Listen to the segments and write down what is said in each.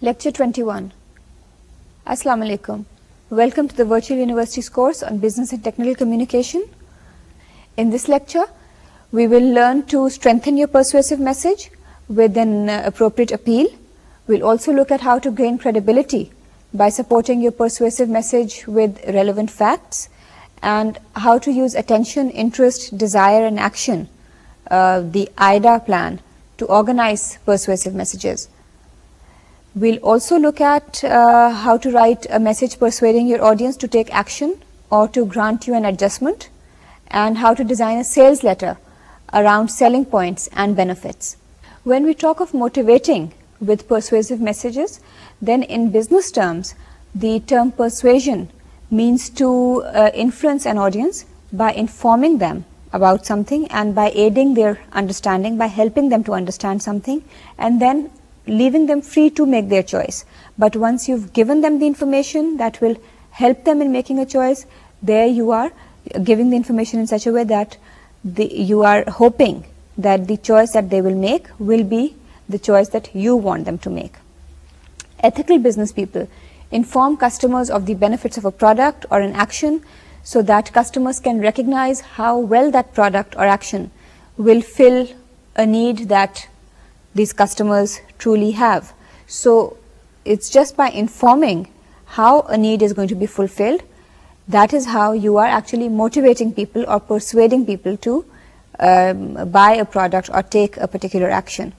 Lecture 21. Assalamu alaikum. Welcome to the Virtual University's course on Business and Technical Communication. In this lecture, we will learn to strengthen your persuasive message with an appropriate appeal. We'll also look at how to gain credibility by supporting your persuasive message with relevant facts, and how to use attention, interest, desire, and action, the IDA plan, to organize persuasive messages. We'll also look at how to write a message persuading your audience to take action or to grant you an adjustment, and how to design a sales letter around selling points and benefits. When we talk of motivating with persuasive messages, then in business terms, the term persuasion means to influence an audience by informing them about something and by aiding their understanding, by helping them to understand something, and then leaving them free to make their choice. But once you've given them the information that will help them in making a choice, there you are giving the information in such a way that you are hoping that the choice that they will make will be the choice that you want them to make. Ethical business people inform customers of the benefits of a product or an action so that customers can recognize how well that product or action will fill a need that these customers truly have. So it's just by informing how a need is going to be fulfilled, that is how you are actually motivating people or persuading people to buy a product or take a particular action.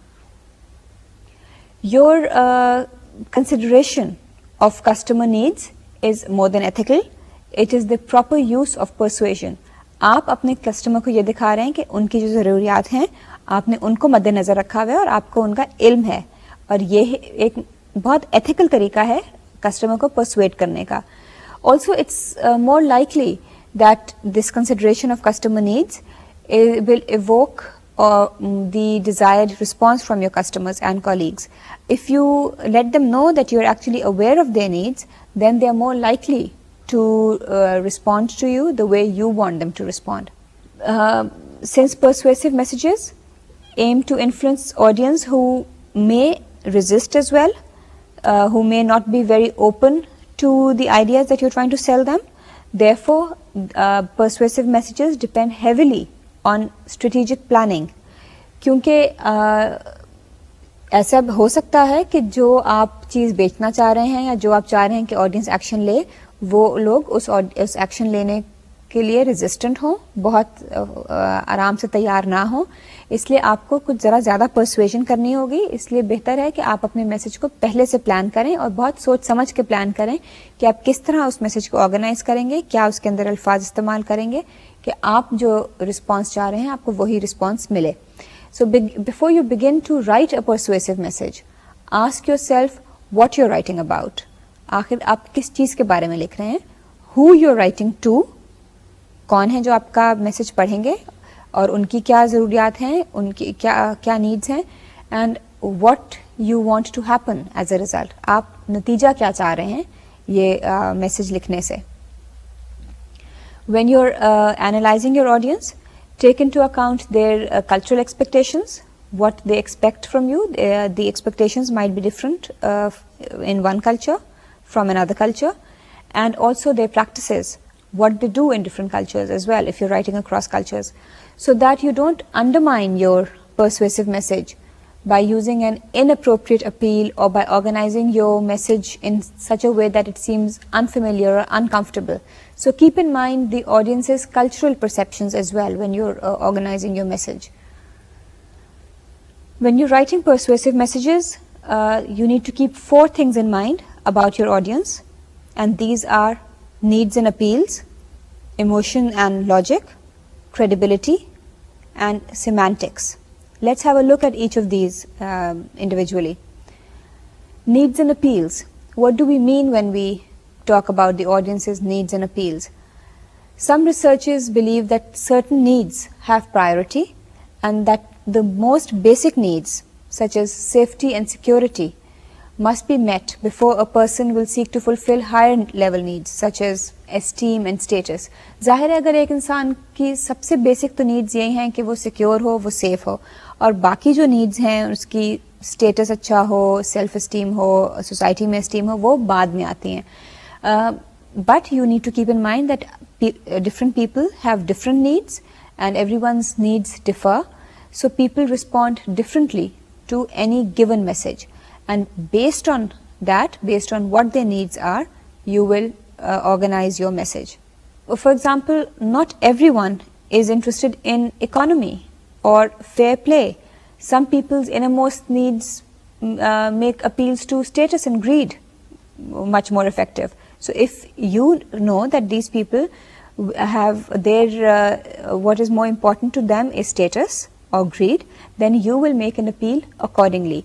Your consideration of customer needs is more than ethical. It is the proper use of persuasion. आप अपने customer को ये दिखा रहे हैं कि उनकी जो ज़रूरियात हैं आपने उनको मद्देनज़र रखा हुआ है और आपको उनका इल्म है, और ये एक बहुत एथिकल तरीका है कस्टमर को परसुएड करने का. Also, it's more likely that this consideration of customer needs will evoke the desired response from your customers and colleagues. If you let them know that you're actually aware of their needs, then they are more likely to respond to you the way you want them to respond. Since persuasive messages aim to influence audience who may resist as well, who may not be very open to the ideas that you're trying to sell them, therefore persuasive messages depend heavily on strategic planning. क्योंकि ऐसा हो सकता है कि जो आप चीज़ बेचना चाह रहे हैं या जो आप चाह रहे हैं कि ऑडियंस एक्शन ले, वो लोग उस एक्शन लेने के लिए रेजिस्टेंट हों, बहुत आराम से तैयार ना हो, इसलिए आपको कुछ ज़रा ज़्यादा परसुएशन करनी होगी. इसलिए बेहतर है कि आप अपने मैसेज को पहले से प्लान करें और बहुत सोच समझ के प्लान करें कि आप किस तरह उस मैसेज को ऑर्गेनाइज करेंगे, क्या उसके अंदर अल्फाज इस्तेमाल करेंगे कि आप जो रिस्पॉन्स चाह रहे हैं आपको वही रिस्पॉन्स मिले. So before you begin to write a persuasive message, ask yourself what you're writing about. आखिर आप किस चीज़ के बारे में लिख रहे हैं, who you're writing to, कौन है जो आपका मैसेज पढ़ेंगे और उनकी क्या ज़रूरियात हैं, उनकी क्या नीड्स हैं, and what you want to happen as a result. आप नतीजा क्या चाह रहे हैं ये मैसेज लिखने से. When you're analyzing your audience, take into account their cultural expectations, what they expect from you. The expectations might be different in one culture from another culture, and also their practices, what they do in different cultures as well if you're writing across cultures, so that you don't undermine your persuasive message by using an inappropriate appeal or by organizing your message in such a way that it seems unfamiliar or uncomfortable. So keep in mind the audience's cultural perceptions as well when you're organizing your message. When you're writing persuasive messages, you need to keep 4 things in mind about your audience, and these are needs and appeals, emotion and logic, credibility, and semantics. Let's have a look at each of these individually. Needs and appeals. What do we mean when we talk about the audience's needs and appeals? Some researchers believe that certain needs have priority and that the most basic needs, such as safety and security, must be met before a person will seek to fulfill higher level needs such as esteem and status. ज़ाहिर है अगर एक इंसान की सबसे basic तो needs यही हैं कि वो सिक्योर हो, वो सेफ हो, और बाकी जो नीड्स हैं उसकी स्टेटस अच्छा हो, सेल्फ एस्टीम हो, सोसाइटी में एस्टीम हो, वो बाद में आती हैं. But you need to keep in mind that different people have different needs and everyone's needs differ, so people respond differently to any given message, and based on that, based on what their needs are, you will organize your message. For example, not everyone is interested in economy or fair play. Some people's innermost needs make appeals to status and greed much more effective. So if you know that these people have their what is more important to them is status or greed, then you will make an appeal accordingly.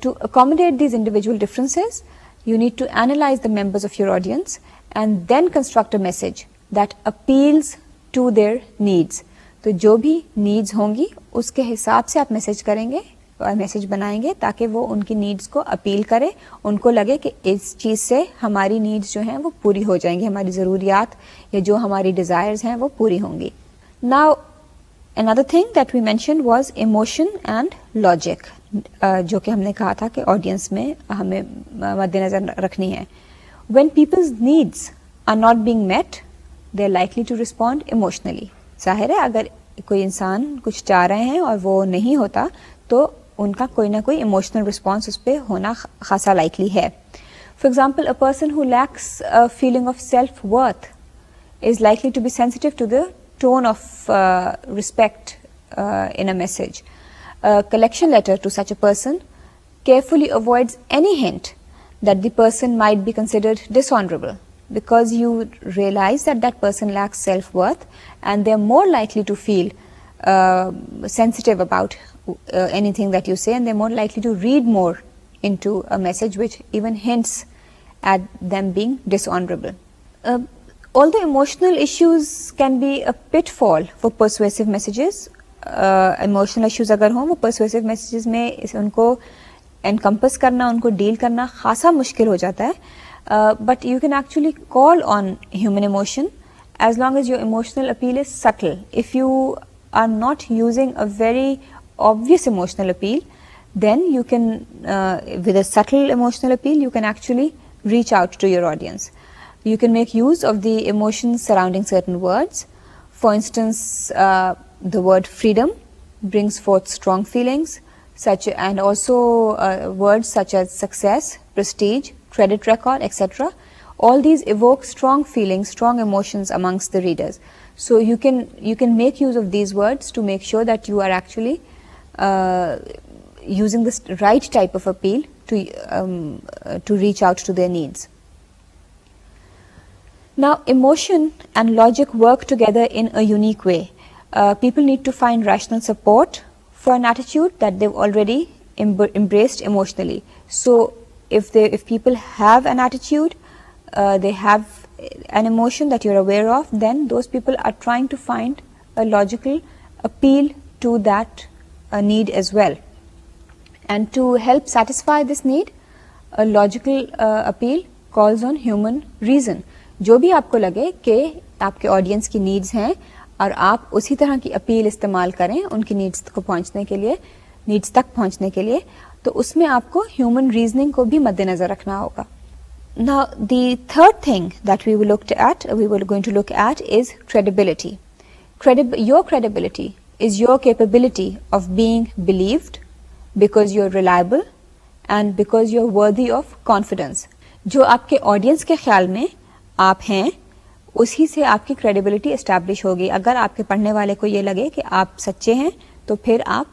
To accommodate these individual differences, you need to analyze the members of your audience and then construct a message that appeals to their needs. तो जो भी needs होंगी उसके हिसाब से आप message करेंगे और मैसेज बनाएंगे ताकि वो उनकी नीड्स को अपील करे, उनको लगे कि इस चीज़ से हमारी नीड्स जो हैं वो पूरी हो जाएंगी, हमारी ज़रूरियात या जो हमारी डिज़ायर्स हैं वो पूरी होंगी. Now another thing that we mentioned was emotion and logic, जो कि हमने कहा था कि ऑडियंस में हमें मद्देनज़र रखनी है. When people's needs are not being met, they are likely to respond emotionally. ज़ाहिर है अगर कोई इंसान कुछ चाह रहे हैं और वो नहीं होता तो उनका कोई ना कोई इमोशनल रिस्पॉन्स उस पर होना खासा लाइकली है. For example, a person who lacks a feeling of self worth is likely to be sensitive to the tone of respect in a message. A collection letter to such a person carefully avoids any hint that the person might be considered dishonorable, because you realize that that person lacks self-worth and they're more likely to feel sensitive about anything that you say, and they're more likely to read more into a message which even hints at them being dishonorable. Although emotional issues can be a pitfall for persuasive messages, emotional issues अगर हों वो persuasive messages में उनको encompass करना, उनको deal करना खासा मुश्किल हो जाता है. But you can actually call on human emotion as long as your emotional appeal is subtle. If you are not using a very obvious emotional appeal, then you can, with a subtle emotional appeal, you can actually reach out to your audience. You can make use of the emotions surrounding certain words. For instance, the word freedom brings forth strong feelings, and also words such as success, prestige, credit record, etc. All these evoke strong feelings, strong emotions amongst the readers. So you can make use of these words to make sure that you are actually using this right type of appeal to reach out to their needs. Now, emotion and logic work together in a unique way. People need to find rational support for an attitude that they've already embraced emotionally. So, if people have an attitude, they have an emotion that you're aware of, then those people are trying to find a logical appeal to that need as well. And to help satisfy this need, a logical appeal calls on human reason. जो भी आपको लगे कि आपके audience की needs हैं और आप उसी तरह की अपील इस्तेमाल करें उनकी नीड्स को पहुंचने के लिए, नीड्स तक पहुंचने के लिए, तो उसमें आपको ह्यूमन रीजनिंग को भी मद्देनजर रखना होगा. Now, the third thing that we were going to look at is credibility. Your credibility is your capability of being believed because you're reliable and because you're worthy of confidence. जो आपके audience के ख्याल में आप हैं उसी से आपकी क्रेडिबिलिटी एस्टैब्लिश होगी. अगर आपके पढ़ने वाले को ये लगे कि आप सच्चे हैं तो फिर आप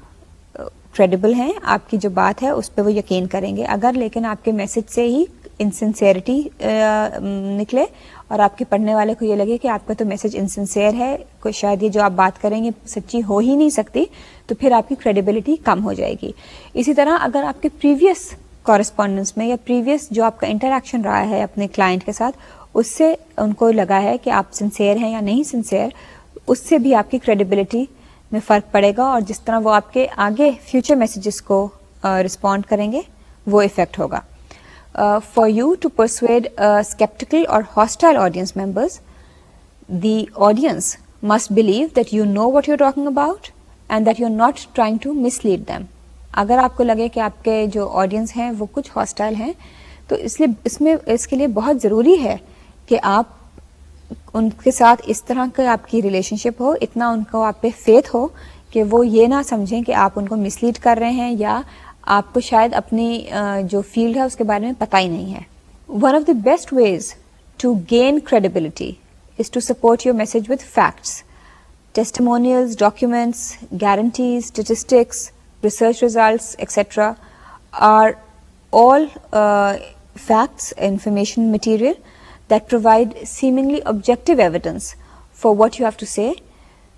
क्रेडिबल हैं, आपकी जो बात है उस पर वो यकीन करेंगे. अगर लेकिन आपके मैसेज से ही इनसिंसियरिटी निकले और आपके पढ़ने वाले को ये लगे कि आपका तो मैसेज इनसिंसियर है, कोई शायद ये जो आप बात करेंगे सच्ची हो ही नहीं सकती, तो फिर आपकी क्रेडिबिलिटी कम हो जाएगी. इसी तरह अगर आपके प्रीवियस कॉरेस्पॉन्डेंस में या प्रीवियस जो आपका इंटरेक्शन रहा है अपने क्लाइंट के साथ, उससे उनको लगा है कि आप सिंसियर हैं या नहीं सिंसियर, उससे भी आपकी क्रेडिबिलिटी में फ़र्क पड़ेगा और जिस तरह वो आपके आगे फ्यूचर मैसेजेस को रिस्पॉन्ड करेंगे वो इफ़ेक्ट होगा. For you to persuade skeptical or hostile audience members, the audience must believe that you know what you're talking about and that you're not trying to mislead them. अगर आपको लगे कि आपके जो ऑडियंस हैं वो कुछ हॉस्टाइल हैं, तो इसलिए इसके लिए बहुत ज़रूरी है कि आप उनके साथ इस तरह का आपकी रिलेशनशिप हो, इतना उनको आप पे फेथ हो कि वो ये ना समझें कि आप उनको मिसलीड कर रहे हैं या आपको शायद अपनी जो फील्ड है उसके बारे में पता ही नहीं है. One of the best ways to gain credibility is to support your message with facts. Testimonials, documents, guarantees, statistics, research results, etc. are all facts, information material that provide seemingly objective evidence for what you have to say.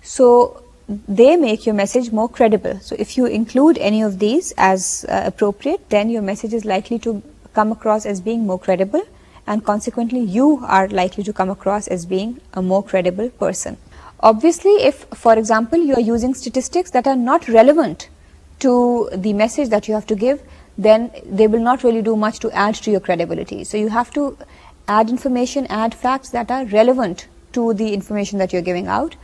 So they make your message more credible. So if you include any of these as appropriate, then your message is likely to come across as being more credible, and consequently you are likely to come across as being a more credible person. Obviously, if for example you are using statistics that are not relevant to the message that you have to give, then they will not really do much to add to your credibility. So you have to add information, add facts that are relevant to the information that you're giving out.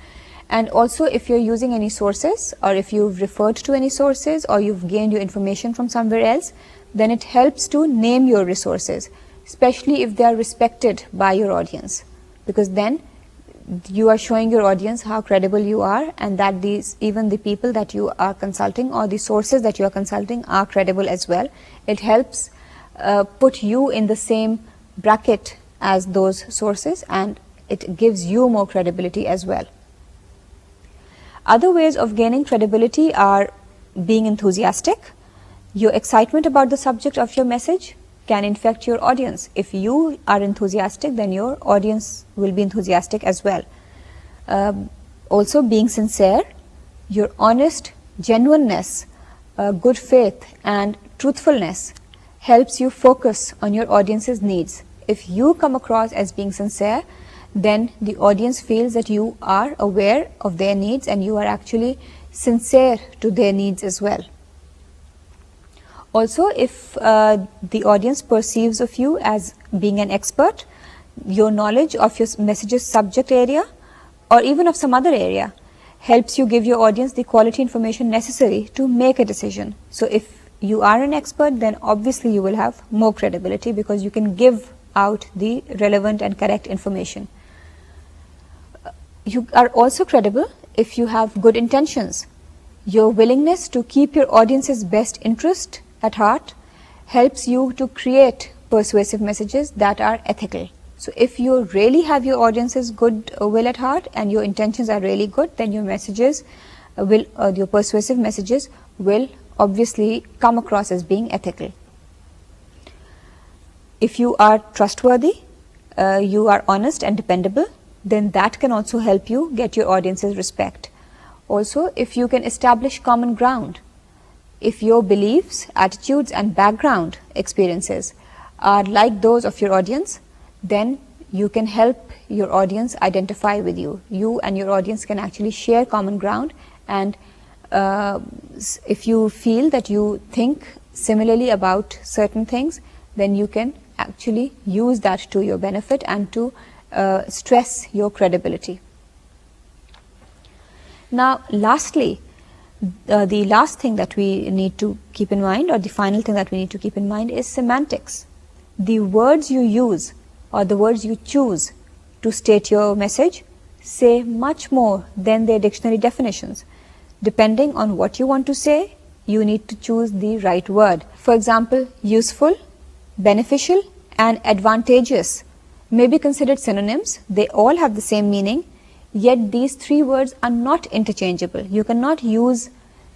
And also, if you're using any sources, or if you've referred to any sources, or you've gained your information from somewhere else, then it helps to name your resources, especially if they are respected by your audience, because then you are showing your audience how credible you are, and that even the people that you are consulting or the sources that you are consulting are credible as well. It helps put you in the same bracket as those sources, and it gives you more credibility as well. Other ways of gaining credibility are being enthusiastic. Your excitement about the subject of your message can infect your audience. If you are enthusiastic, then your audience will be enthusiastic as well. Also, being sincere, your honest genuineness, good faith and truthfulness helps you focus on your audience's needs. If you come across as being sincere, then the audience feels that you are aware of their needs and you are actually sincere to their needs as well. Also, if the audience perceives of you as being an expert, your knowledge of your message's subject area or even of some other area helps you give your audience the quality information necessary to make a decision. So if you are an expert, then obviously you will have more credibility because you can give out the relevant and correct information. You are also credible if you have good intentions. Your willingness to keep your audience's best interest at heart helps you to create persuasive messages that are ethical. So if you really have your audience's good will at heart and your intentions are really good, then your messages your persuasive messages will obviously come across as being ethical. If you are trustworthy, you are honest and dependable, then that can also help you get your audience's respect. Also, if you can establish common ground, if your beliefs, attitudes and background experiences are like those of your audience, then you can help your audience identify with you. You and your audience can actually share common ground, and if you feel that you think similarly about certain things, then you can actually use that to your benefit and to stress your credibility. Now, lastly, the last thing that we need to keep in mind, or the final thing that we need to keep in mind, is semantics. The words you use or the words you choose to state your message say much more than their dictionary definitions. Depending on what you want to say, you need to choose the right word. For example, useful, beneficial and advantageous may be considered synonyms. They all have the same meaning, yet these three words are not interchangeable. You cannot use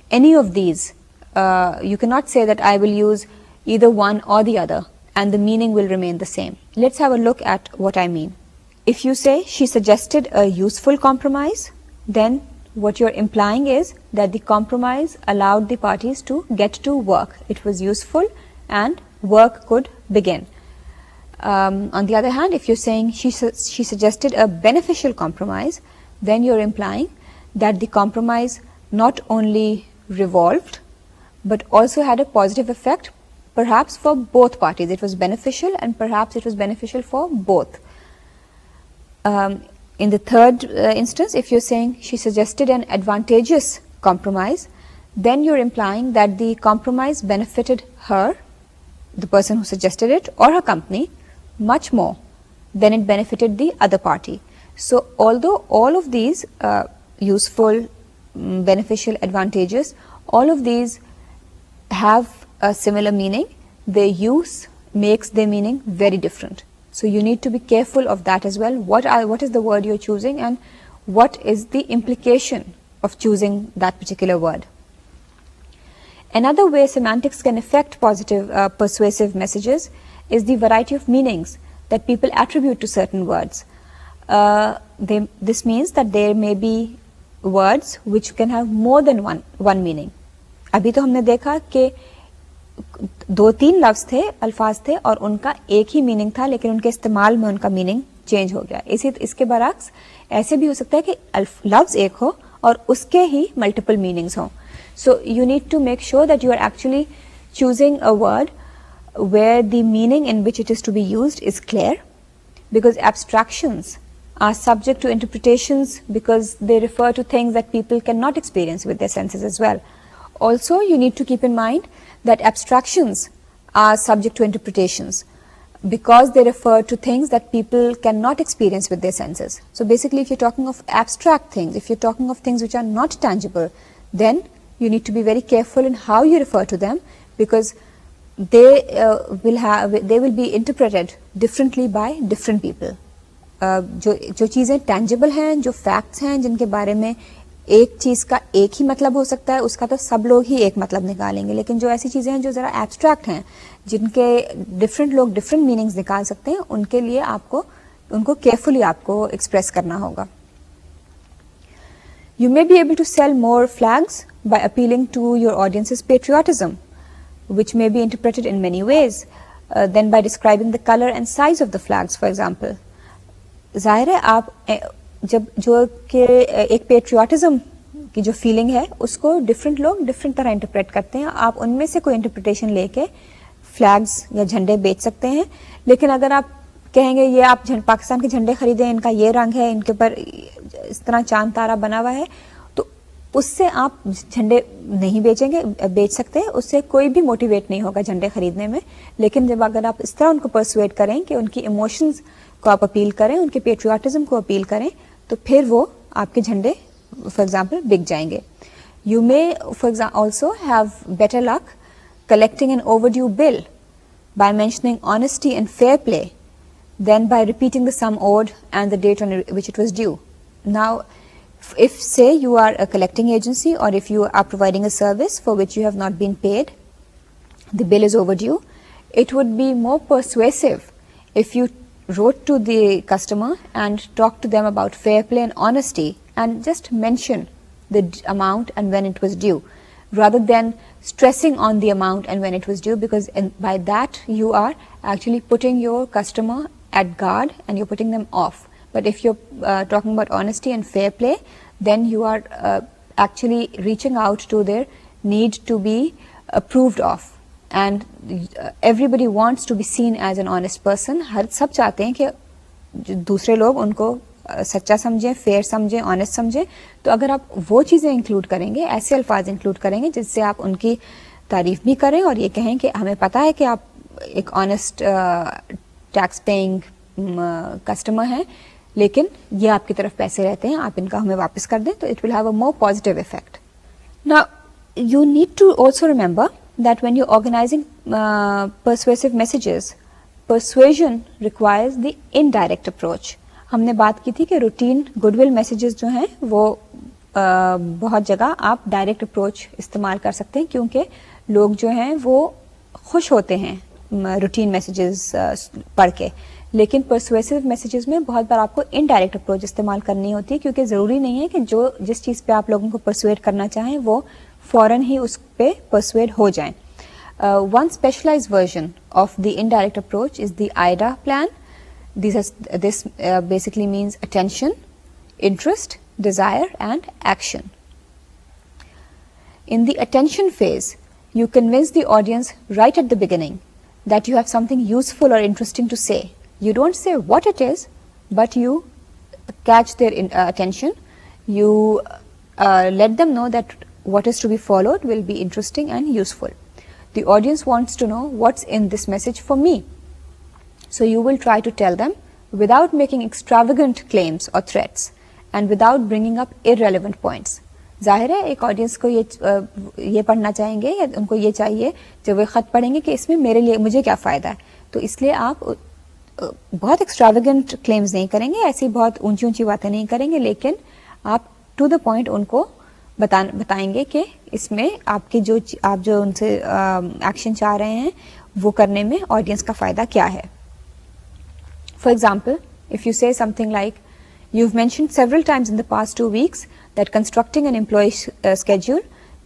any of these. You cannot say that I will use either one or the other and the meaning will remain the same. Let's have a look at what I mean. If you say she suggested a useful compromise, then what you're implying is that the compromise allowed the parties to get to work. It was useful and work could begin. On the other hand, if you're saying she suggested a beneficial compromise, then you're implying that the compromise not only revolved but also had a positive effect, perhaps for both parties. It was beneficial and perhaps it was beneficial for both. In the third instance, if you're saying she suggested an advantageous compromise, then you're implying that the compromise benefited her, the person who suggested it, or her company much more than it benefited the other party. So although all of these useful, beneficial, advantageous, all of these have a similar meaning, their use makes their meaning very different. So you need to be careful of that as well. What is the word you're choosing, and what is the implication of choosing that particular word? Another way semantics can affect positive, persuasive messages is the variety of meanings that people attribute to certain words. This means that there may be words which can have more than one meaning. अभी तो हमने देखा कि 2-3 लफ्ज थे, अल्फाज थे, और उनका एक ही मीनिंग था, लेकिन उनके इस्तेमाल में उनका मीनिंग चेंज हो गया. इसके बरक्स ऐसे भी हो सकता है कि लफ्ज एक हो और उसके ही मल्टीपल मीनिंग्स हों. So you need to make sure that you are actually choosing a word where the meaning in which it is to be used is clear, because abstractions are subject to interpretations because they refer to things that people cannot experience with their senses as well. Also, you need to keep in mind that abstractions are subject to interpretations because they refer to things that people cannot experience with their senses. So basically, if you're talking of abstract things, if you're talking of things which are not tangible, then you need to be very careful in how you refer to them, because they will be interpreted differently by different people. जो चीज़ें tangible हैं, जो facts हैं, जिनके बारे में एक चीज़ का एक ही मतलब हो सकता है, उसका तो सब लोग ही एक मतलब निकालेंगे. लेकिन जो ऐसी चीज़ें हैं जो ज़रा abstract हैं, जिनके different लोग different meanings निकाल सकते हैं, उनके लिए आपको उनको carefully आपको express करना होगा. You may be able to sell more flags by appealing to your audience's patriotism, which may be interpreted in many ways, than by describing the color and size of the flags, for example. ज़ाहिर है आप जब जो कि एक patriotism की जो feeling है उसको डिफरेंट लोग डिफरेंट तरह इंटरप्रेट करते हैं. आप उनमें से कोई इंटरप्रिटेशन लेके फ्लैग्स या झंडे बेच सकते हैं, लेकिन अगर आप कहेंगे ये आप पाकिस्तान के झंडे खरीदें, इनका ये रंग है, इनके ऊपर इस तरह चांद तारा बना हुआ है, तो उससे आप झंडे नहीं बेच सकते, उससे कोई भी मोटिवेट नहीं होगा झंडे खरीदने में. लेकिन जब अगर आप इस तरह उनको परसुएट करें कि उनकी इमोशंस को आप अपील करें, उनके पेट्रियाटिज्म को अपील करें, तो फिर वो आपके झंडे फॉर एग्जाम्पल बिक जाएंगे. You may for example also have better luck collecting an overdue bill by mentioning honesty and fair play than by repeating the sum owed and the date on which it was due. Now, if say you are a collecting agency, or if you are providing a service for which you have not been paid, the bill is overdue, it would be more persuasive if you wrote to the customer and talked to them about fair play and honesty and just mention the amount and when it was due, rather than stressing on the amount and when it was due, because by that you are actually putting your customer at guard and you're putting them off. But if you're talking about honesty and fair play, then you are actually reaching out to their need to be approved of. And everybody wants to be seen as an honest person. हर सब चाहते हैं कि दूसरे लोग उनको सच्चा समझें, fair समझें, ऑनेस्ट समझें. तो अगर आप वो चीज़ें इंक्लूड करेंगे, ऐसे अल्फाज इंक्लूड करेंगे जिससे आप उनकी तारीफ भी करें और ये कहें कि हमें पता है कि आप एक ऑनेस्ट टैक्स पेइंग कस्टमर हैं, लेकिन ये आपकी तरफ पैसे रहते हैं, आप इनका हमें वापस कर दें, तो it will have a more positive effect. Now you need to also remember that when you're organizing persuasive messages, persuasion requires the indirect approach. हमने बात की थी कि रूटीन गुडविल मैसेजेस जो हैं वो बहुत जगह आप डायरेक्ट अप्रोच इस्तेमाल कर सकते हैं, क्योंकि लोग जो हैं वो खुश होते हैं रूटीन मैसेजेस पढ़ के. लेकिन परसुएसिव मैसेजेस में बहुत बार आपको इनडायरेक्ट अप्रोच इस्तेमाल करनी होती है, क्योंकि ज़रूरी नहीं है कि जिस चीज़ पे आप लोगों को परसुएट करना चाहें वो फौरन ही उस पे परसुएड हो जाएं. One specialized version of the indirect approach is the IDA plan. This basically means attention, interest, desire, and action. In the attention phase, you convince the audience right at the beginning that you have something useful or interesting to say. You don't say what it is, but you catch their attention. You let them know that what is to be followed will be interesting and useful. The audience wants to know what's in this message for me. So you will try to tell them without making extravagant claims or threats and without bringing up irrelevant points. जाहिर है एक audience को ये पढ़ना चाहेंगे या उनको ये चाहिए जब वे खत पढ़ेंगे कि इसमें मेरे लिए मुझे क्या फ़ायदा है. तो इसलिए आप बहुत एक्स्ट्रावेगेंट क्लेम्स नहीं करेंगे, ऐसी बहुत ऊंची ऊंची बातें नहीं करेंगे, लेकिन आप टू द पॉइंट उनको बताएंगे कि इसमें आपकी आप जो उनसे एक्शन चाह रहे हैं वो करने में ऑडियंस का फ़ायदा क्या है. फॉर एग्जाम्पल, इफ़ यू से something like, you've mentioned several times in the past 2 weeks that constructing an employee schedule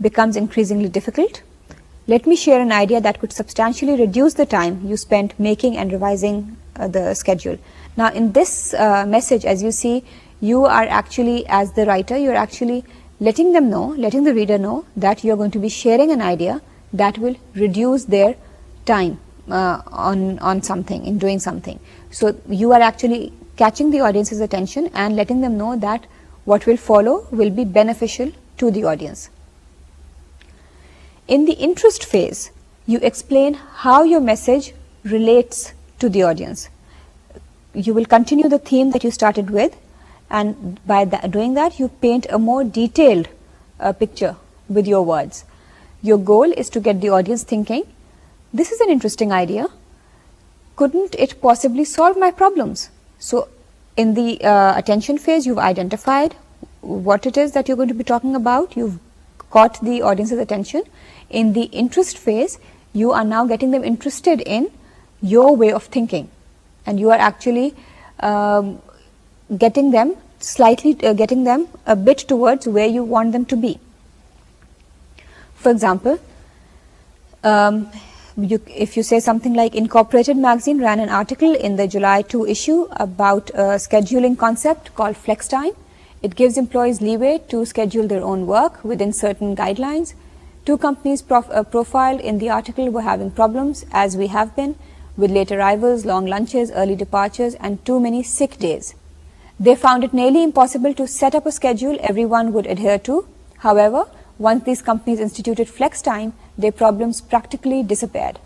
becomes increasingly difficult. Let me share an idea that could substantially reduce the time you spend making and revising the schedule. Now in this message, as you see, you are actually, as the writer, you're actually letting the reader know that you're going to be sharing an idea that will reduce their time on something, in doing something. So you are actually catching the audience's attention and letting them know that what will follow will be beneficial to the audience. In the interest phase, you explain how your message relates to the audience. You will continue the theme that you started with, and by doing that, you paint a more detailed picture with your words. Your goal is to get the audience thinking, this is an interesting idea. Couldn't it possibly solve my problems? So in the attention phase, you've identified what it is that you're going to be talking about. You've caught the audience's attention. In the interest phase, you are now getting them interested in your way of thinking, and you are actually getting them a bit towards where you want them to be. For example, if you say something like, Incorporated magazine ran an article in the July 2 issue about a scheduling concept called flex time. It gives employees leeway to schedule their own work within certain guidelines. 2 companies profiled in the article were having problems, as we have been, with late arrivals, long lunches, early departures, and too many sick days. They found it nearly impossible to set up a schedule everyone would adhere to. However, once these companies instituted flex time, their problems practically disappeared.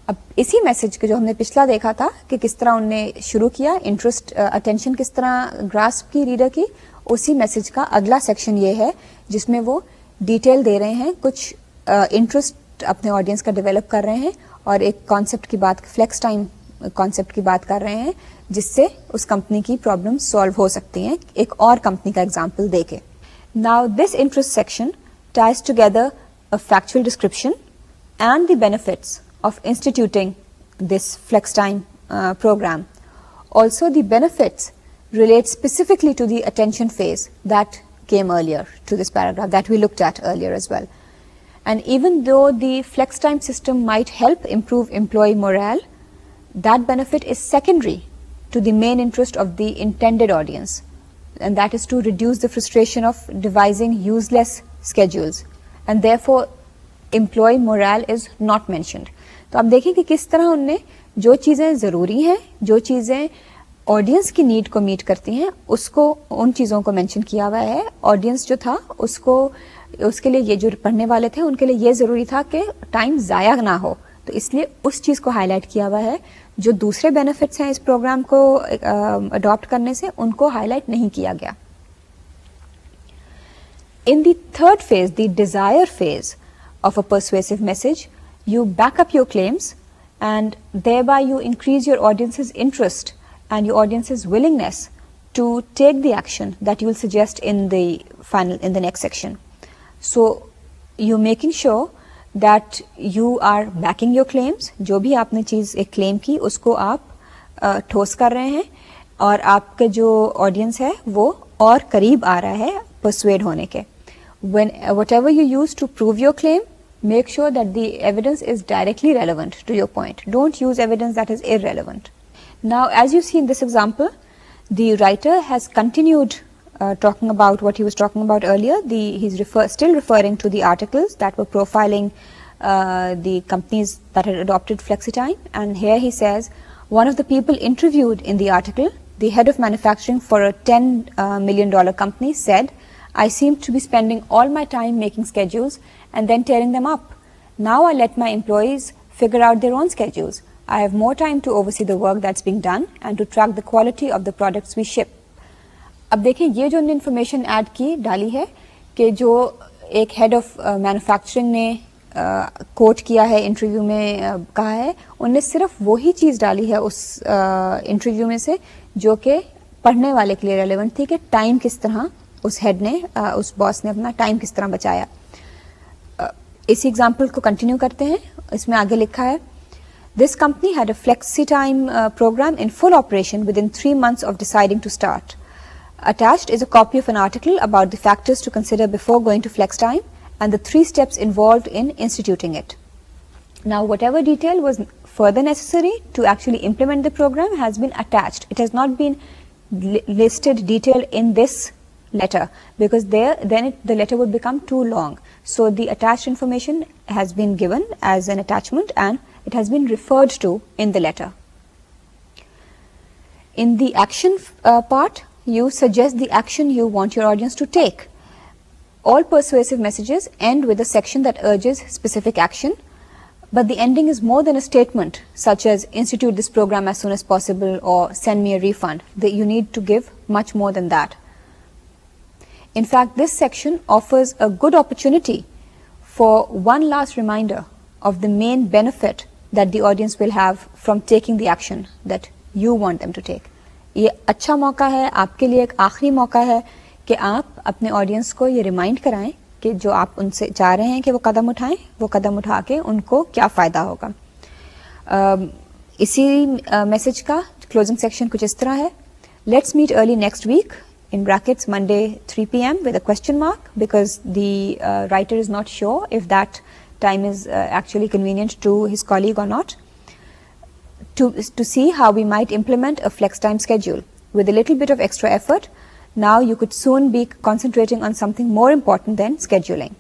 अब इसी message के जो हमने पिछला देखा था कि किस तरह उनने शुरू किया, इंटरेस्ट अटेंशन किस तरह ग्रास्प की रीडर की, उसी मैसेज का अगला सेक्शन ये है जिसमें वो डिटेल दे रहे हैं, कुछ इंटरेस्ट अपने ऑडियंस का डेवलप कर रहे हैं और एक कॉन्सेप्ट की बात, फ्लेक्स टाइम कॉन्सेप्ट की बात कर रहे हैं जिससे उस कंपनी की प्रॉब्लम सॉल्व हो सकती हैं, एक और कंपनी का एग्जाम्पल दे के. Now this interest section ties together a factual description and the benefits of instituting this flex time program. Also, the benefits relate specifically to the attention phase that came earlier to this paragraph that we looked at earlier as well. And even though the flex time system might help improve employee morale, that benefit is secondary to the main interest of the intended audience, and that is to reduce the frustration of devising useless schedules, and therefore employee morale is not mentioned. तो आप देखिए कि किस तरह उनने जो चीज़ें ज़रूरी हैं, जो चीज़ें ऑडियंस की नीड को मीट करती हैं, उसको, उन चीज़ों को मेंशन किया हुआ है. ऑडियंस जो था उसको, उसके लिए, ये जो पढ़ने वाले थे उनके लिए ये ज़रूरी था कि टाइम ज़ाया ना हो, तो इसलिए उस चीज़ को हाईलाइट किया हुआ है. जो दूसरे बेनिफिट्स हैं इस प्रोग्राम को अडॉप्ट करने से, उनको हाईलाइट नहीं किया गया. In the third phase, the desire phase of a persuasive message, you back up your claims and thereby you increase your audience's interest and your audience's willingness to take the action that you will suggest in the next section. So you're making sure that you are backing your claims. जो भी आपने चीज़ एक claim की उसको आप ठोस कर रहे हैं और आपके जो ऑडियंस है वो और करीब आ रहा है persuade होने के. Whatever you use to prove your claim, make sure that the evidence is directly relevant to your point. Don't use evidence that is irrelevant. Now, as you see in this example, the writer has continued talking about what he was talking about earlier. He's still referring to the articles that were profiling the companies that had adopted flexi-time. And here he says, one of the people interviewed in the article, the head of manufacturing for a $10 million company, said, I seemed to be spending all my time making schedules and then tearing them up. Now I let my employees figure out their own schedules. I have more time to oversee the work that's being done and to track the quality of the products we ship. अब देखिए ये जो information add की डाली है कि जो एक हेड ऑफ मैन्युफैक्चरिंग ने कोट किया है इंटरव्यू में कहा है, उनने सिर्फ वही चीज़ डाली है उस इंटरव्यू में से जो कि पढ़ने वाले के लिए रेलेवेंट थी कि टाइम किस तरह उस हेड ने उस बॉस ने अपना टाइम किस तरह बचाया. इसी एग्जाम्पल को कंटिन्यू करते हैं. इसमें आगे लिखा है, This company had a flexi time program in full operation within 3 months of deciding to start. Attached is a copy of an article about the factors to consider before going to flex time and the 3 steps involved in instituting it. Now, whatever detail was further necessary to actually implement the program has been attached. It has not been listed detail in this letter because then the letter would become too long. So the attached information has been given as an attachment and it has been referred to in the letter. In the action part, you suggest the action you want your audience to take. All persuasive messages end with a section that urges specific action, but the ending is more than a statement such as institute this program as soon as possible or send me a refund. You need to give much more than that. In fact, this section offers a good opportunity for one last reminder of the main benefit that the audience will have from taking the action that you want them to take. ये अच्छा मौका है आपके लिए, एक आखिरी मौका है कि आप अपने ऑडियंस को ये रिमाइंड कराएं कि जो आप उनसे चाह रहे हैं कि वो कदम उठाएं, वो कदम उठा के उनको क्या फ़ायदा होगा. इसी मैसेज का क्लोजिंग सेक्शन कुछ इस तरह है. Let's meet early next week, in brackets Monday 3 p.m. with a question mark because the writer is not sure if that time is actually convenient to his colleague or not, to see how we might implement a flex time schedule. With a little bit of extra effort, now you could soon be concentrating on something more important than scheduling.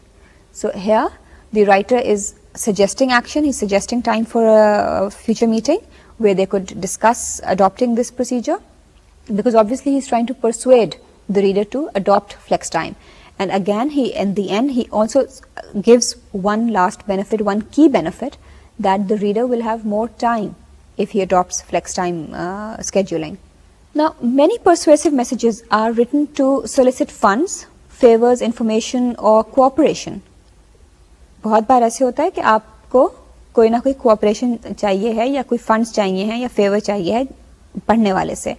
So here the writer is suggesting action, he's suggesting time for a future meeting where they could discuss adopting this procedure, because obviously he's trying to persuade the reader to adopt flex time. And again, in the end, he also gives one last benefit, one key benefit, that the reader will have more time if he adopts flex time scheduling. Now, many persuasive messages are written to solicit funds, favors, information or cooperation. बहुत बार ऐसे होता है कि आपको कोई ना कोई cooperation चाहिए है या कोई funds चाहिए हैं या favor चाहिए है पढ़ने वाले से.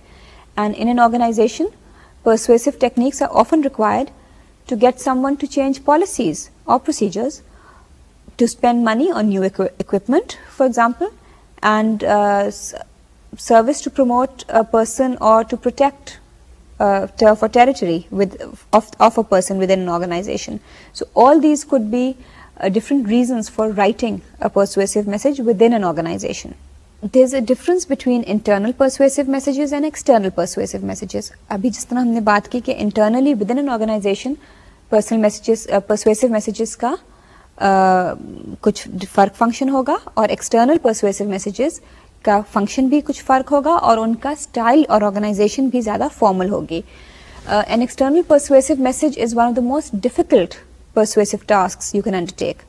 And in an organization, persuasive techniques are often required to get someone to change policies or procedures, to spend money on new equipment, for example, and service to promote a person or to protect turf or territory of a person within an organization. So all these could be different reasons for writing a persuasive message within an organization. There's a difference between internal persuasive messages and external persuasive messages. अभी जिस तरह हमने बात की कि internally within an organization personal messages, persuasive messages का कुछ फ़र्क फंक्शन होगा और external persuasive messages का फंक्शन भी कुछ फ़र्क होगा और उनका स्टाइल और ऑर्गेनाइजेशन भी ज़्यादा फॉर्मल होगी. An external persuasive message is one of the most difficult persuasive tasks you can undertake.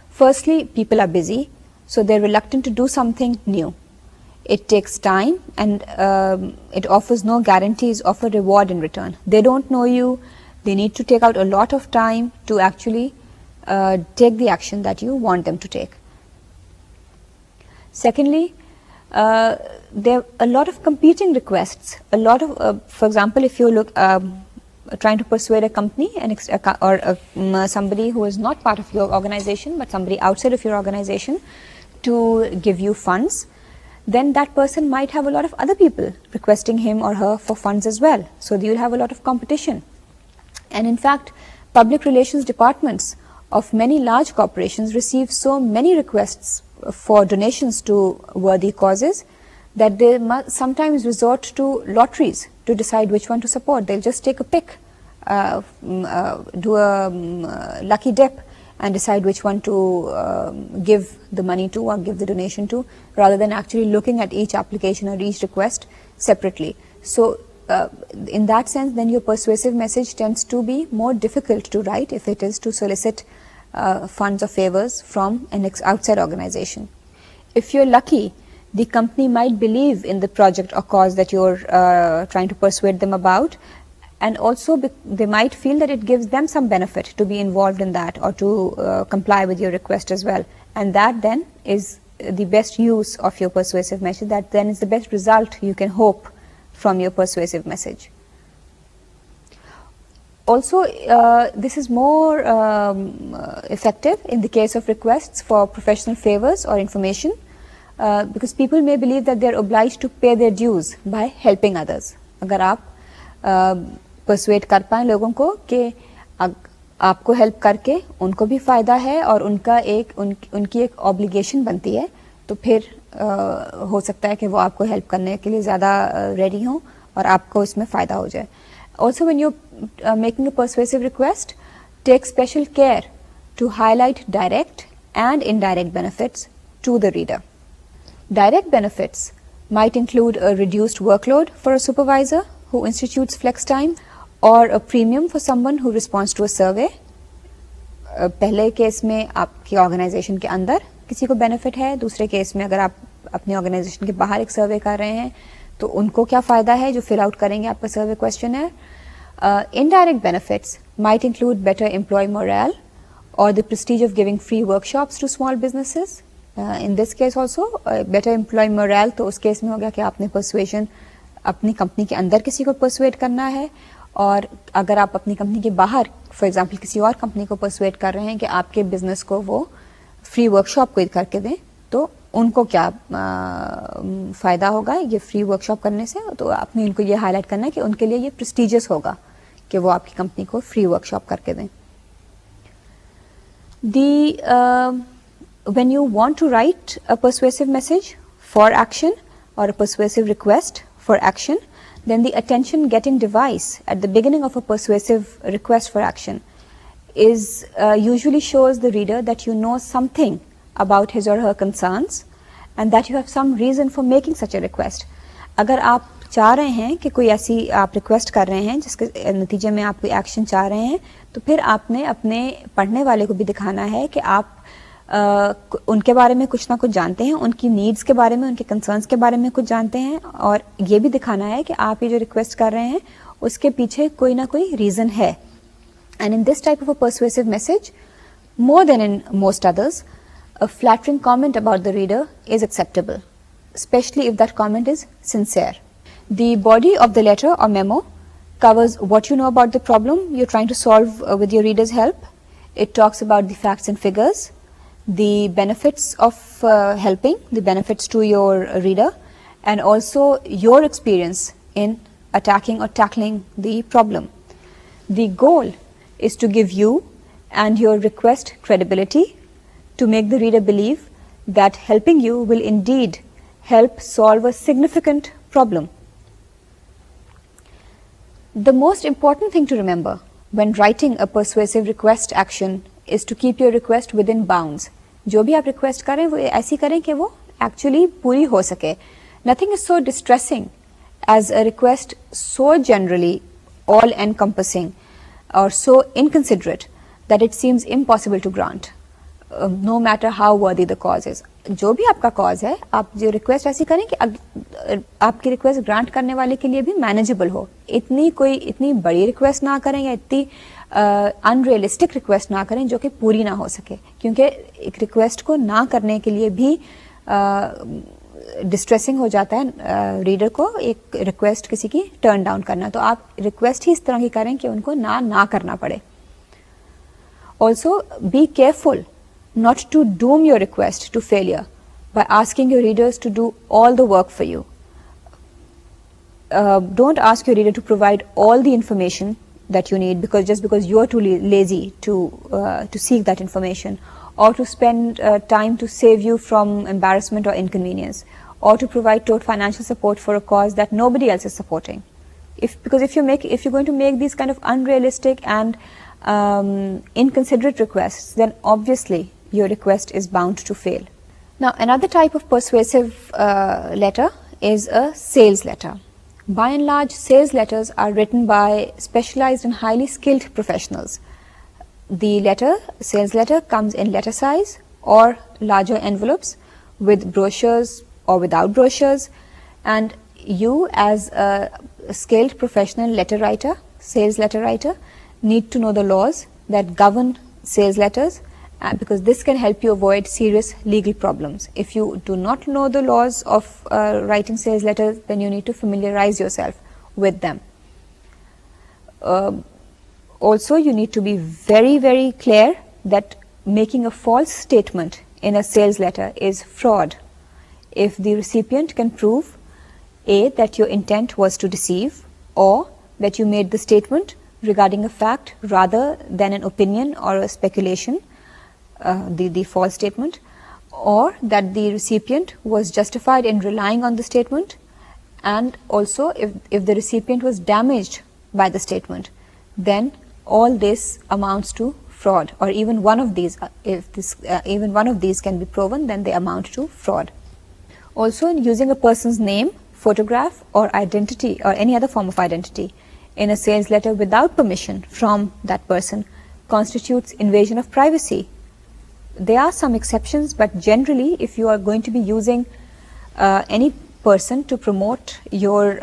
Firstly, people are busy, so they're reluctant to do something new. It takes time and it offers no guarantees of a reward in return. They don't know you. They need to take out a lot of time to actually take the action that you want them to take. Secondly, there are a lot of competing requests. A lot of, for example, if you look trying to persuade a company or somebody who is not part of your organization but somebody outside of your organization to give you funds, then that person might have a lot of other people requesting him or her for funds as well. So you'll have a lot of competition. And in fact, public relations departments of many large corporations receive so many requests for donations to worthy causes that they sometimes resort to lotteries to decide which one to support. They'll just take a pick, do a lucky dip and decide which one to give the money to or give the donation to, rather than actually looking at each application or each request separately. So in that sense, then your persuasive message tends to be more difficult to write if it is to solicit funds or favors from an outside organization. If you're lucky, the company might believe in the project or cause that you're trying to persuade them about, and also they might feel that it gives them some benefit to be involved in that or to comply with your request as well. And that then is the best use of your persuasive message. That then is the best result you can hope from your persuasive message. Also, this is more effective in the case of requests for professional favors or information, because people may believe that they are obliged to pay their dues by helping others. अगर आप persuade कर पाएं लोगों को कि आपको help करके उनको भी फ़ायदा है और उनकी एक obligation बनती है, तो फिर हो सकता है कि वो आपको help करने के लिए ज़्यादा ready हों और आपको इसमें फ़ायदा हो जाए. Also, when you're making a persuasive request, take special care to highlight direct and indirect benefits to the reader. Direct benefits might include a reduced workload for a supervisor who institutes flex time, or a premium for someone who responds to a survey. पहले case में आपकी organisation के अंदर किसी को benefit है, दूसरे case में अगर आप अपनी ऑर्गेनाइजेशन के बाहर एक सर्वे कर रहे हैं तो उनको क्या फ़ायदा है जो फिल आउट करेंगे आपका सर्वे क्वेश्चन है. Indirect benefits might include better employee morale or the prestige of giving free workshops to small businesses. In this case also, better employee morale, तो उस केस में हो गया कि आपने persuasion अपनी कंपनी के अंदर किसी को persuade करना है, और अगर आप अपनी कंपनी के बाहर फॉर एग्जांपल किसी और कंपनी को persuade कर रहे हैं कि आपके बिजनेस को वो फ्री वर्कशॉप कोई करके दें, तो उनको क्या फ़ायदा होगा ये फ्री वर्कशॉप करने से. तो आपने उनको ये हाईलाइट करना है कि उनके लिए ये प्रेस्टिजियस होगा कि वो आपकी कंपनी को फ्री वर्कशॉप करके दें. When you want to write a persuasive message for action or a persuasive request for action, then the attention getting device at the beginning of a persuasive request for action is usually shows the reader that you know something about his or her concerns and that you have some reason for making such a request. अगर आप चाह रहे हैं कि कोई ऐसी आप request कर रहे हैं जिसके नतीजे में आप कोई एक्शन चाह रहे हैं, तो फिर आपने अपने पढ़ने वाले को भी दिखाना है कि आप उनके बारे में कुछ ना कुछ जानते हैं, उनकी नीड्स के बारे में, उनके कंसर्न्स के बारे में कुछ जानते हैं, और ये भी दिखाना है कि आप ये जो रिक्वेस्ट कर रहे हैं उसके पीछे कोई ना कोई रीज़न है. And in this type of a persuasive message, more than in most others, a flattering comment about the reader is acceptable, especially if that comment is sincere. The body of the letter or memo covers what you know about the problem you're trying to solve with your reader's help. It talks about the facts and figures, the benefits of helping, the benefits to your reader, and also your experience in attacking or tackling the problem. The goal is to give you and your request credibility, to make the reader believe that helping you will indeed help solve a significant problem. The most important thing to remember when writing a persuasive request action is to keep your request within bounds. जो भी आप request करें वो ऐसी करें कि वो actually पूरी हो सके. Nothing is so distressing as a request so generally all-encompassing or so inconsiderate that it seems impossible to grant, no matter how worthy the cause is. जो भी आपका cause है, आप जो request ऐसी करें कि आपकी request grant करने वाले के लिए भी manageable हो. इतनी बड़ी request ना करें या इतनी unrealistic request ना करें जो कि पूरी ना हो सके, क्योंकि एक request को ना करने के लिए भी डिस्ट्रेसिंग हो जाता है रीडर को एक रिक्वेस्ट किसी की टर्न डाउन करना. तो आप रिक्वेस्ट ही इस तरह की करें कि उनको ना करना पड़े. Also be careful not to doom your request to failure by asking your readers to do all the work for you. Don't ask your reader to provide all the information that you need just because you are too lazy to seek that information, or to spend time to save you from embarrassment or inconvenience, or to provide total financial support for a cause that nobody else is supporting. Because if you're going to make these kind of unrealistic and inconsiderate requests, then obviously your request is bound to fail. Now, another type of persuasive letter is a sales letter. By and large, sales letters are written by specialized and highly skilled professionals. The sales letter comes in letter size or larger envelopes with brochures or without brochures, and you as a skilled professional letter writer, sales letter writer, need to know the laws that govern sales letters, because this can help you avoid serious legal problems. If you do not know the laws of writing sales letters, then you need to familiarize yourself with them. Also, you need to be very, very clear that making a false statement in a sales letter is fraud. If the recipient can prove A, that your intent was to deceive, or that you made the statement regarding a fact rather than an opinion or a speculation, the false statement, or that the recipient was justified in relying on the statement, and also if the recipient was damaged by the statement, then all this amounts to fraud, or even one of these, even one of these can be proven, then they amount to fraud. Also, using a person's name, photograph or identity or any other form of identity in a sales letter without permission from that person constitutes invasion of privacy. There are some exceptions, but generally if you are going to be using any person to promote your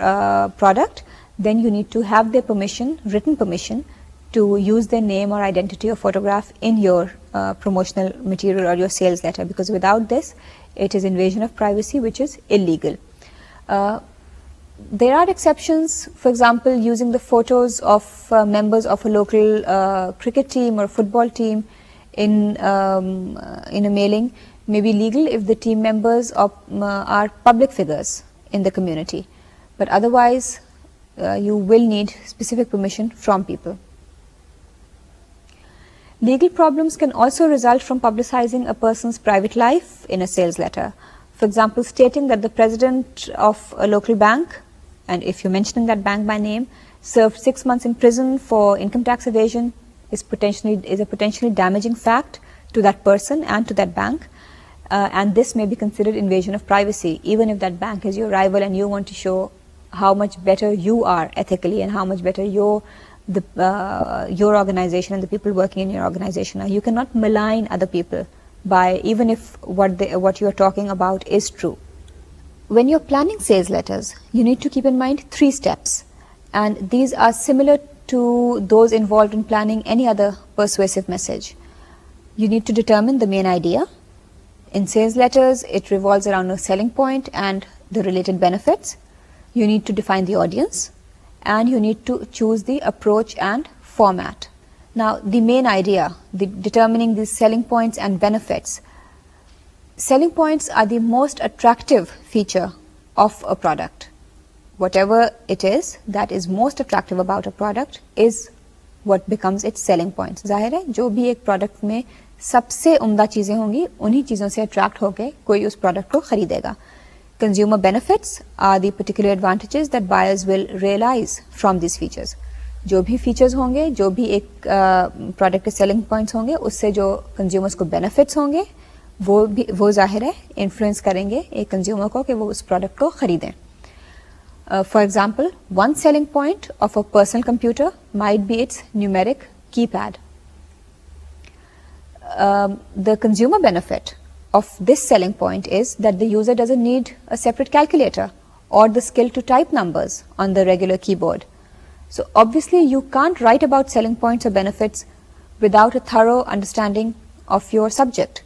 product, then you need to have their permission, written permission, to use their name or identity or photograph in your promotional material or your sales letter, because without this it is invasion of privacy, which is illegal. There are exceptions, for example, using the photos of members of a local cricket team or football team in a mailing may be legal if the team members are public figures in the community, but otherwise you will need specific permission from people. Legal problems can also result from publicizing a person's private life in a sales letter. For example, stating that the president of a local bank, and if you're mentioning that bank by name, served 6 months in prison for income tax evasion is a potentially damaging fact to that person and to that bank, and this may be considered invasion of privacy, even if that bank is your rival and you want to show how much better you are ethically and how much better your organization and the people working in your organization are. You cannot malign other people by, even if what you are talking about is true. When you're planning sales letters, you need to keep in mind 3 steps, and these are similar to those involved in planning any other persuasive message. You need to determine the main idea. In sales letters, it revolves around a selling point and the related benefits. You need to define the audience, and you need to choose the approach and format. Now, the main idea, determining the selling points and benefits. Selling points are the most attractive feature of a product. Whatever it is that is most attractive about a product is what becomes its selling points. जाहिर है जो भी एक product में सबसे उम्दा चीज़ें होंगी उन्हीं चीज़ों से अट्रैक्ट होकर कोई उस प्रोडक्ट को खरीदेगा. Consumer benefits are the particular advantages that buyers will realize from these features. जो भी features होंगे, जो भी एक product के selling points होंगे, उससे जो consumers को benefits होंगे, वो जाहिर है influence करेंगे एक consumer को कि वो उस product को खरीदें. For example, one selling point of a personal computer might be its numeric keypad. The consumer benefit of this selling point is that the user doesn't need a separate calculator or the skill to type numbers on the regular keyboard. So obviously you can't write about selling points or benefits without a thorough understanding of your subject.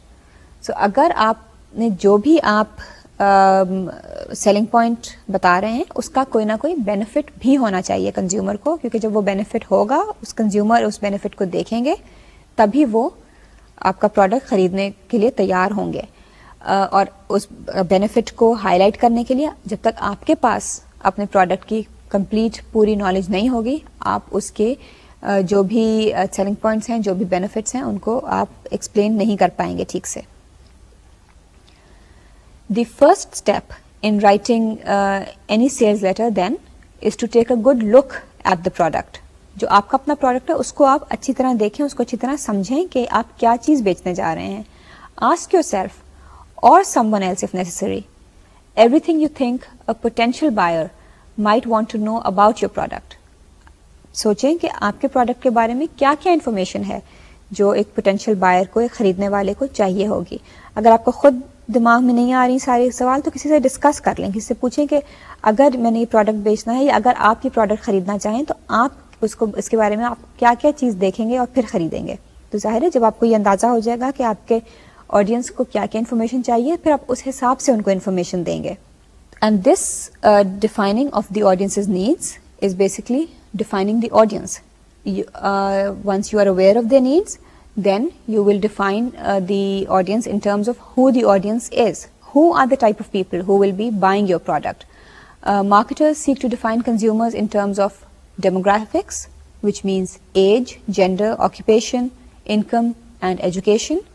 So अगर आपने जो भी आप selling point बता रहे हैं उसका कोई ना कोई बेनिफिट भी होना चाहिए कंज्यूमर को, क्योंकि जब वो बेनिफिट होगा उस कंज्यूमर उस बेनिफिट को देखेंगे तभी वो आपका प्रोडक्ट खरीदने के लिए तैयार होंगे. और उस बेनिफिट को हाईलाइट करने के लिए जब तक आपके पास अपने प्रोडक्ट की कंप्लीट पूरी नॉलेज नहीं होगी, आप उसके जो भी सेलिंग पॉइंट्स हैं, जो भी बेनिफिट्स हैं, उनको आप एक्सप्लेन नहीं कर पाएंगे ठीक से. The first step in writing any sales letter then is to take a good look at the product. जो आपका अपना प्रोडक्ट है उसको आप अच्छी तरह देखें, उसको अच्छी तरह समझें कि आप क्या चीज़ बेचने जा रहे हैं. Ask yourself or someone else if necessary everything you think a potential buyer might want to know about your product. सोचें कि आपके प्रोडक्ट के बारे में क्या क्या इन्फॉर्मेशन है जो एक पोटेंशियल बायर को, एक खरीदने वाले को चाहिए होगी. अगर आपको खुद दिमाग में नहीं आ रही सारे सवाल तो किसी से डिस्कस कर लें, किसी से पूछें कि अगर मैंने ये प्रोडक्ट बेचना है या अगर आप ये प्रोडक्ट खरीदना चाहें तो आप उसको, इसके बारे में आप क्या क्या चीज़ देखेंगे और फिर खरीदेंगे. तो जाहिर है जब आपको ये अंदाज़ा हो जाएगा कि आपके ऑडियंस को क्या क्या इन्फॉर्मेशन चाहिए, फिर आप उस हिसाब से उनको इन्फॉर्मेशन देंगे. And this defining of the audiences needs is basically defining the audience. Once you are aware of their needs, then you will define the audience in terms of who the audience is. Who are the type of people who will be buying your product? Marketers seek to define consumers in terms of demographics, which means age, gender, occupation, income and education,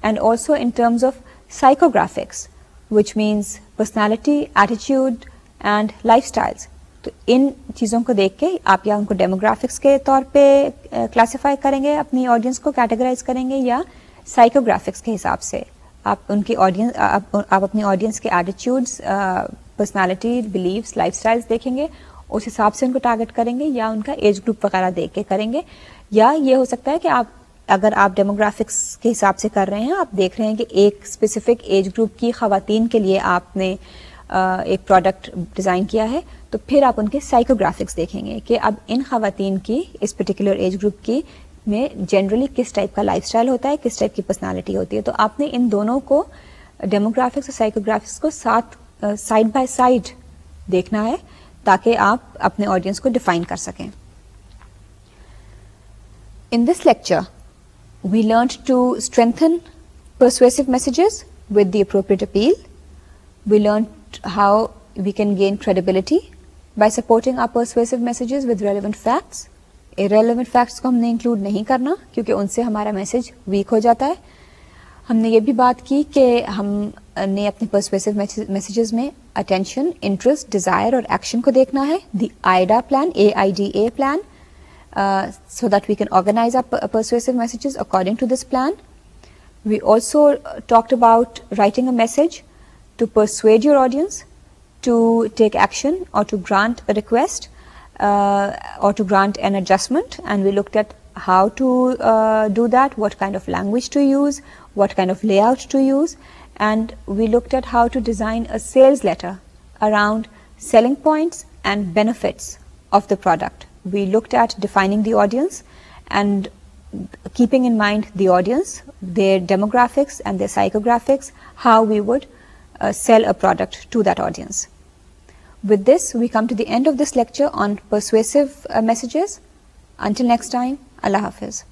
and also in terms of psychographics, which means personality, attitude and lifestyles. तो इन चीज़ों को देख के आप या उनको demographics के तौर पे क्लासिफाई करेंगे, अपनी ऑडियंस को कैटेगराइज करेंगे, या साइकोग्राफिक्स के हिसाब से आप उनकी ऑडियंस, आप अपनी ऑडियंस के एटीट्यूड्स, पर्सनालिटी, बिलीव्स, लाइफस्टाइल्स देखेंगे, उस हिसाब से उनको टारगेट करेंगे, या उनका एज ग्रुप वगैरह देख के करेंगे. या ये हो सकता है कि आप, अगर आप डेमोग्राफिक्स के हिसाब से कर रहे हैं, आप देख रहे हैं कि एक स्पेसिफिक एज ग्रुप की ख़वातीन के लिए आपने एक प्रोडक्ट डिज़ाइन किया है, तो फिर आप उनके साइकोग्राफिक्स देखेंगे कि अब इन ख़वातीन की, इस पर्टिकुलर एज ग्रुप की में जनरली किस टाइप का लाइफस्टाइल होता है, किस टाइप की पर्सनालिटी होती है. तो आपने इन दोनों को, डेमोग्राफिक्स और साइकोग्राफिक्स को साथ, साइड बाय साइड देखना है ताकि आप अपने ऑडियंस को डिफाइन कर सकें. In this lecture we learned to strengthen persuasive messages with the appropriate appeal. We learned how we can gain credibility by supporting our persuasive messages with relevant facts. Irrelevant facts को हमने include नहीं करना क्योंकि उनसे हमारा message week हो जाता है. हमने ये भी बात की कि हमने अपने persuasive messages में attention, interest, desire और action को देखना है. The AIDA plan, AIDA plan, so that we can organize our persuasive messages according to this plan. We also talked about writing a message to persuade your audience to take action or to grant a request or to grant an adjustment, and we looked at how to do that, what kind of language to use, what kind of layout to use, and we looked at how to design a sales letter around selling points and benefits of the product. We looked at defining the audience and keeping in mind the audience, their demographics and their psychographics, how we would sell a product to that audience. With this, we come to the end of this lecture on persuasive messages. Until next time, Allah Hafiz.